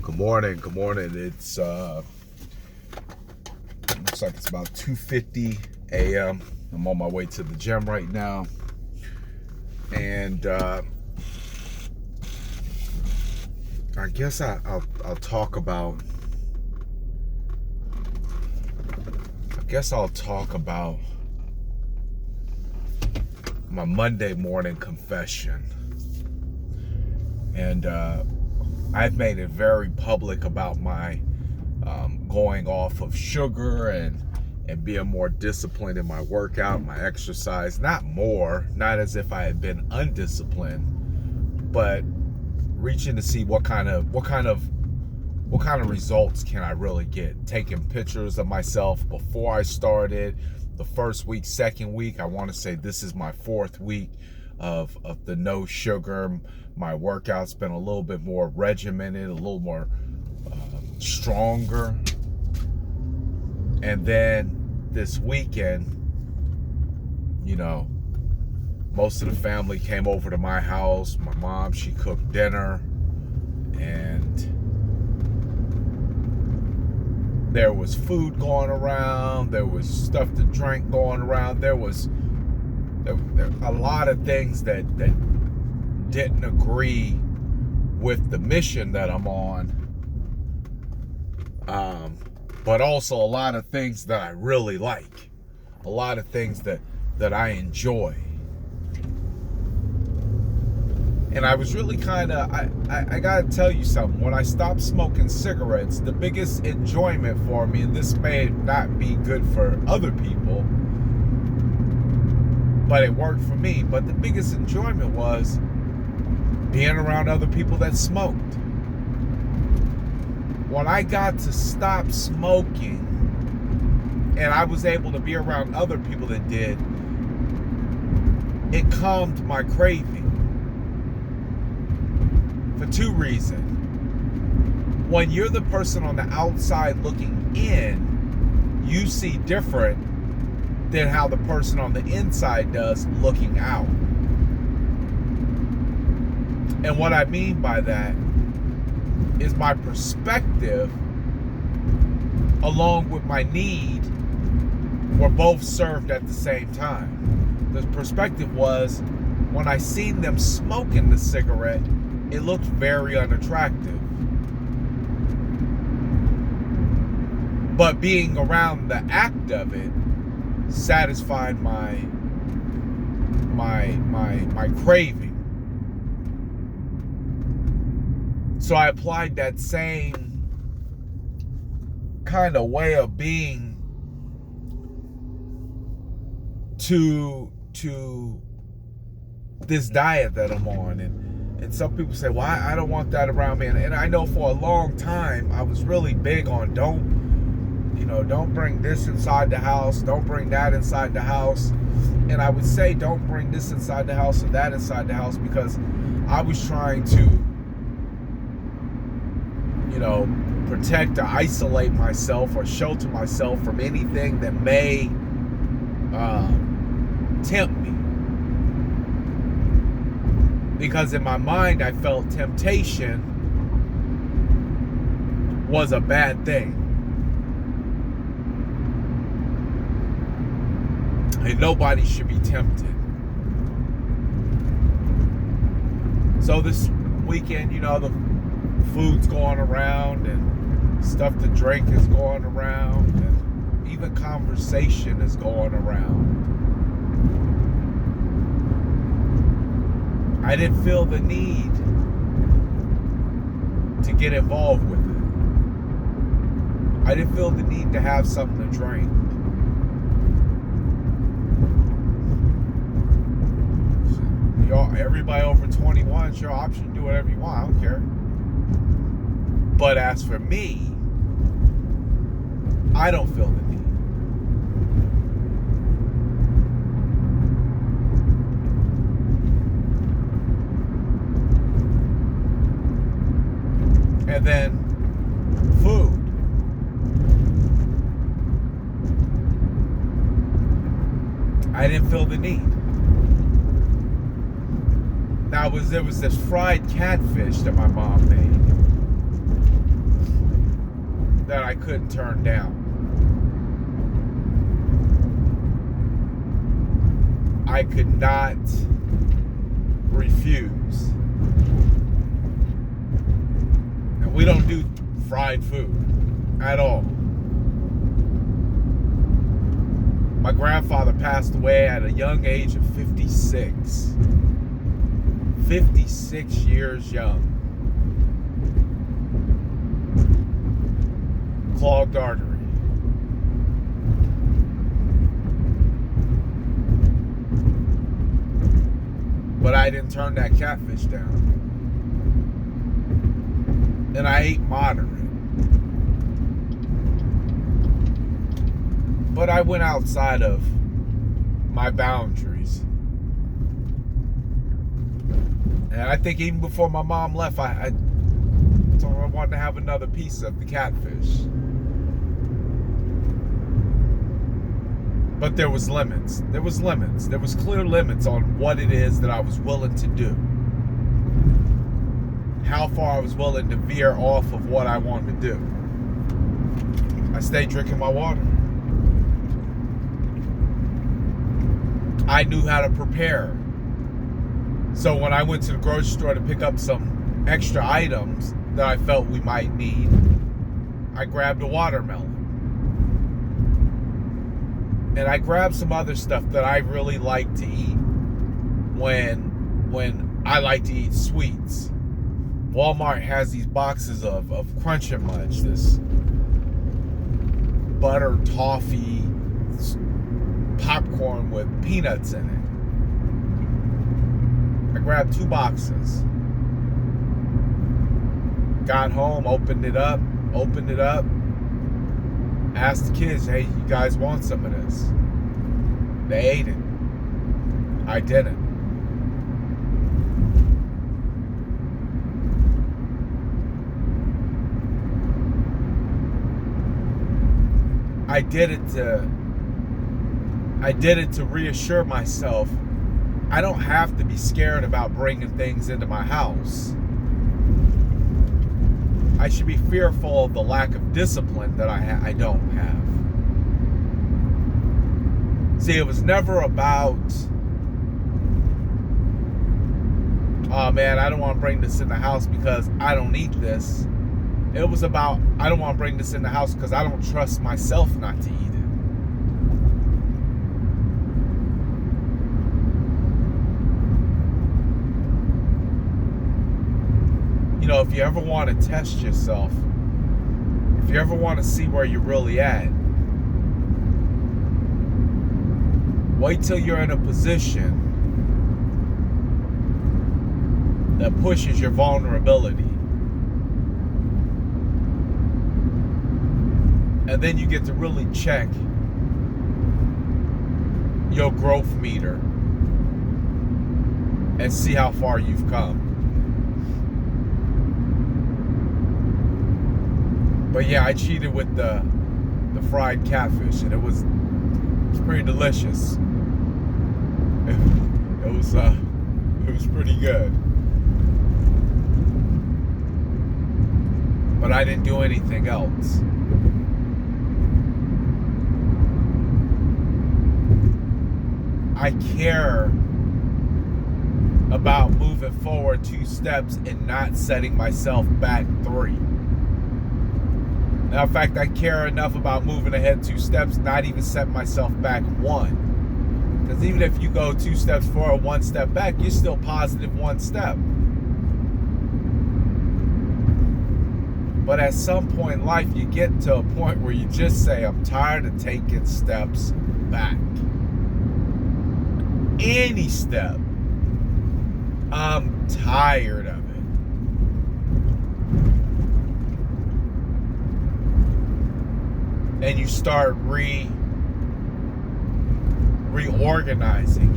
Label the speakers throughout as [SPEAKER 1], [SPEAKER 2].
[SPEAKER 1] Good morning. Good morning. It's looks like it's about 2:50 a.m. I'm on my way to the gym right now, and I guess I'll talk about. I'll talk about my Monday morning confession, and I've made it very public about my going off of sugar and being more disciplined in my workout, my exercise. Not as if I had been undisciplined, but reaching to see what kind of results can I really get. Taking pictures of myself before I started, the first week, second week. I want to say this is my fourth week of the no sugar. My workout's been a little bit more regimented, a little more stronger. And then this weekend, most of the family came over to my house. My mom, she cooked dinner, and there was food going around. There was stuff to drink going around. There was a lot of things that didn't agree with the mission that I'm on, but also a lot of things that I really like, a lot of things that I enjoy. And I was really I gotta tell you something. When I stopped smoking cigarettes, the biggest enjoyment for me, and this may not be good for other people, but it worked for me, but the biggest enjoyment was being around other people that smoked. When I got to stop smoking and I was able to be around other people that did, it calmed my craving for two reasons. When you're the person on the outside looking in, you see different than how the person on the inside does looking out. And what I mean by that is my perspective along with my need were both served at the same time. The perspective was, when I seen them smoking the cigarette, it looked very unattractive. But being around the act of it satisfied my craving. So I applied that same kind of way of being to this diet that I'm on. And some people say, well, I don't want that around me. And I know for a long time, I was really big on don't bring this inside the house. Don't bring that inside the house. And I would say, don't bring this inside the house or that inside the house, because I was trying to, protect or isolate myself or shelter myself from anything that may tempt me. Because in my mind, I felt temptation was a bad thing. And nobody should be tempted. So this weekend, the food's going around and stuff to drink is going around, and even conversation is going around. I didn't feel the need to get involved with it. I didn't feel the need to have something to drink. Everybody over 21, it's your option to do whatever you want. I don't care. But as for me, I don't feel the need. And then food. I didn't feel the need. Now there was this fried catfish that my mom made. I couldn't turn down. I could not refuse. And we don't do fried food at all. My grandfather passed away at a young age of 56. 56 years young. Clogged artery. But I didn't turn that catfish down. And I ate moderate. But I went outside of my boundaries. And I think even before my mom left, I told her I wanted to have another piece of the catfish. But there was limits. There was limits. There was clear limits on what it is that I was willing to do. How far I was willing to veer off of what I wanted to do. I stayed drinking my water. I knew how to prepare. So when I went to the grocery store to pick up some extra items that I felt we might need, I grabbed a watermelon. And I grabbed some other stuff that I really like to eat when I like to eat sweets. Walmart has these boxes of Crunch and Munch, this butter toffee popcorn with peanuts in it. I grabbed 2 boxes. Got home, opened it up, asked the kids, hey, you guys want some of this? They ate it. I didn't. I did it to reassure myself I don't have to be scared about bringing things into my house. I should be fearful of the lack of discipline that I don't have. See, it was never about, oh man, I don't want to bring this in the house because I don't eat this. It was about, I don't want to bring this in the house because I don't trust myself not to eat it. You know, if you ever want to test yourself, if you ever want to see where you're really at, wait till you're in a position that pushes your vulnerability. And then you get to really check your growth meter and see how far you've come. But yeah, I cheated with the fried catfish, and it was pretty delicious. It was pretty good. But I didn't do anything else. I care about moving forward 2 steps and not setting myself back 3. Now, in fact, I care enough about moving ahead 2 steps, not even set myself back 1. Because even if you go 2 steps forward, 1 step back, you're still positive 1 step. But at some point in life, you get to a point where you just say, I'm tired of taking steps back. Any step. I'm tired of it. And you start reorganizing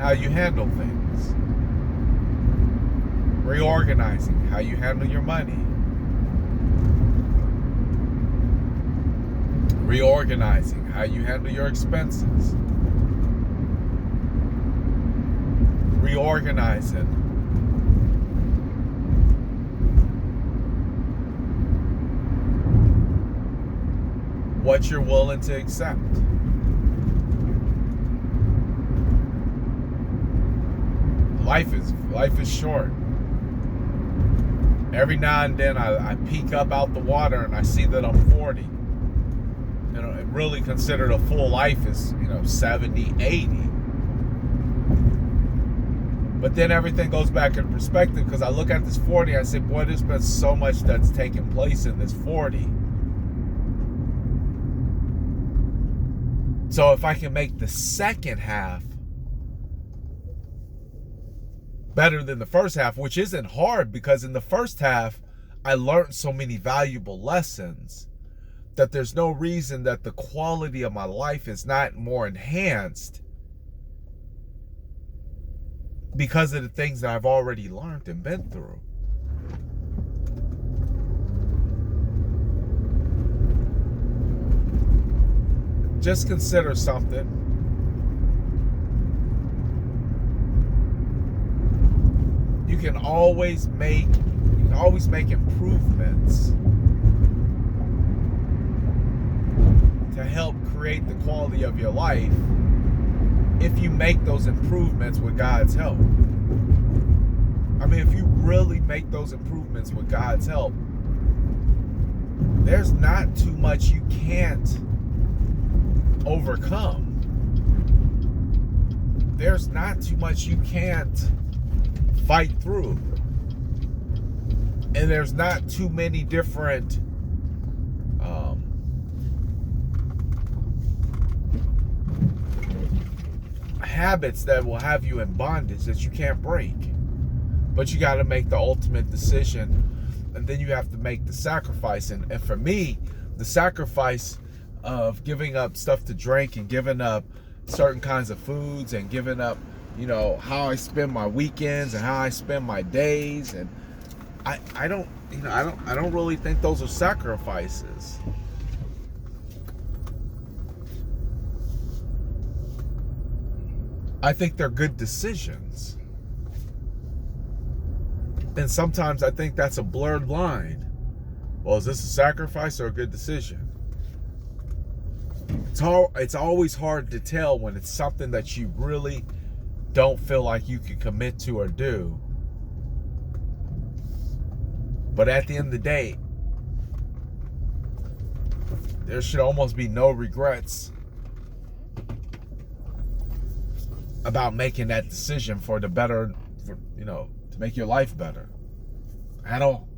[SPEAKER 1] how you handle things. Reorganizing how you handle your money. Reorganizing how you handle your expenses. Reorganizing what you're willing to accept. Life is short. Every now and then I peek up out the water and I see that I'm 40. And really considered a full life is, 70, 80. But then everything goes back in perspective, because I look at this 40, I say, boy, there's been so much that's taken place in this 40. So if I can make the second half better than the first half, which isn't hard, because in the first half, I learned so many valuable lessons that there's no reason that the quality of my life is not more enhanced because of the things that I've already learned and been through. Just consider something. You can always make improvements to help create the quality of your life if you make those improvements with God's help. I mean, if you really make those improvements with God's help, there's not too much you can't overcome. There's not too much you can't fight through. And there's not too many different habits that will have you in bondage that you can't break. But you got to make the ultimate decision, and then you have to make the sacrifice. And for me, the sacrifice of giving up stuff to drink and giving up certain kinds of foods and giving up, how I spend my weekends and how I spend my days, and I don't really think those are sacrifices. I think they're good decisions. And sometimes I think that's a blurred line. Well, is this a sacrifice or a good decision? It's always hard to tell when it's something that you really don't feel like you can commit to or do. But at the end of the day, there should almost be no regrets about making that decision for the better, to make your life better at all.